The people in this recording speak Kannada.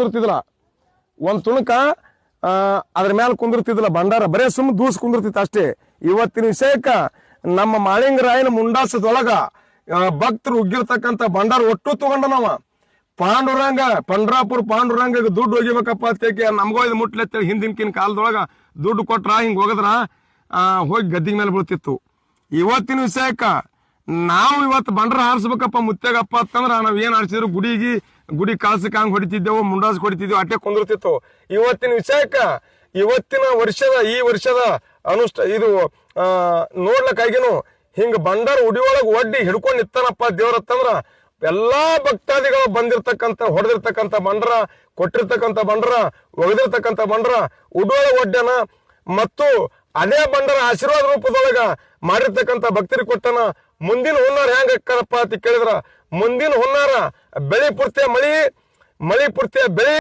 ಕುಂದಿರ್ತಿದ್ಲ ಒಂದ್ ತುಣಕ ಅದ್ರ ಮ್ಯಾಲ ಕುಂದಿರ್ತಿದ್ಲ ಭಂಡಾರ ಬರೇ ಸುಮ್ ದೂಸ್ ಕುಂದಿರ್ತಿತ್ತು ಅಷ್ಟೇ. ಇವತ್ತಿನ ವಿಷಯಕ್ಕ ನಮ್ಮ ಮಾಳಿಂಗರಾಯನ ಮುಂಡಾಸದೊಳಗ ಭಕ್ತರು ಉಗ್ಗಿರ್ತಕ್ಕಂಥ ಭಂಡಾರ ಒಟ್ಟು ತಗೊಂಡ ನಾವ ಪಾಂಡುರಂಗ ಪಂಡ್ರಾಪುರ ಪಾಂಡುರಂಗ ದುಡ್ಡು ಹೋಗಿಬೇಕಪ್ಪ ಅಂತ ನಮ್ಗೋ ಇದು ಮುಟ್ಲೆತ್ತೇಳಿ ಹಿಂದಿನ ಕಾಲದೊಳಗ ದುಡ್ಡು ಕೊಟ್ರ ಹಿಂಗ್ ಹೋಗದ್ರ ಹೋಗಿ ಗದ್ದಿಗೆ ಮೇಲೆ ಬೀಳ್ತಿತ್ತು. ಇವತ್ತಿನ ವಿಷಯಕ್ಕ ನಾವು ಇವತ್ತು ಬಂಡ್ರ ಹಾರಿಸ್ಬೇಕಪ್ಪ ಮುತ್ತೆಗಪ್ಪ ಅಂತಂದ್ರ ನಾವ್ ಏನ್ ಹಾರಿಸಿದ್ರು ಗುಡಿ ಕಾಲ್ಸಕ್ ಹಂಗ್ ಹೊಡಿತಿದ್ದೆವು, ಮುಂಡಾಸ್ ಹೊಡಿತಿದ್ದೆವು, ಅಟ್ಟೆ ಕುಂದಿರ್ತಿತ್ತು. ಇವತ್ತಿನ ವಿಷಯಕ್ಕ ಇವತ್ತಿನ ಈ ವರ್ಷದ ಇದು ನೋಡ್ಲಕ್ಕಾಗಿನು ಹಿಂಗ ಬಂಡಾರ ಉಡಿಯೊಳಗ ಒಡ್ಡಿ ಹಿಡ್ಕೊಂಡ್ ನಿತ್ತಾನಪ್ಪ ದೇವ್ರತ್ತಂದ್ರ ಎಲ್ಲಾ ಭಕ್ತಾದಿಗಳು ಬಂದಿರ್ತಕ್ಕಂಥ ಹೊಡೆದಿರ್ತಕ್ಕಂಥ ಬಂಡ್ರ, ಕೊಟ್ಟಿರ್ತಕ್ಕಂಥ ಬಂಡ್ರ, ಒಗದಿರ್ತಕ್ಕಂಥ ಬಂಡ್ರ ಉಡಿಯೊಳಗ ಒಡ್ಡ್ಯಾನ. ಮತ್ತು ಅದೇ ಬಂಡರ ಆಶೀರ್ವಾದ ರೂಪದೊಳಗ ಮಾಡಿರ್ತಕ್ಕಂಥ ಭಕ್ತರಿಗೆ ಕೊಟ್ಟನ. ಮುಂದಿನ ಹುನ್ನಾರ ಹೆಂಗ ಅಕ್ಕರಪ್ಪ ಅಂತ ಕೇಳಿದ್ರ ಮುಂದಿನ ಹುನ್ನಾರ ಬೆಳಿ ಪೂರ್ತಿಯ ಮಳಿ ಪೂರ್ತಿಯ ಬೆಳಿ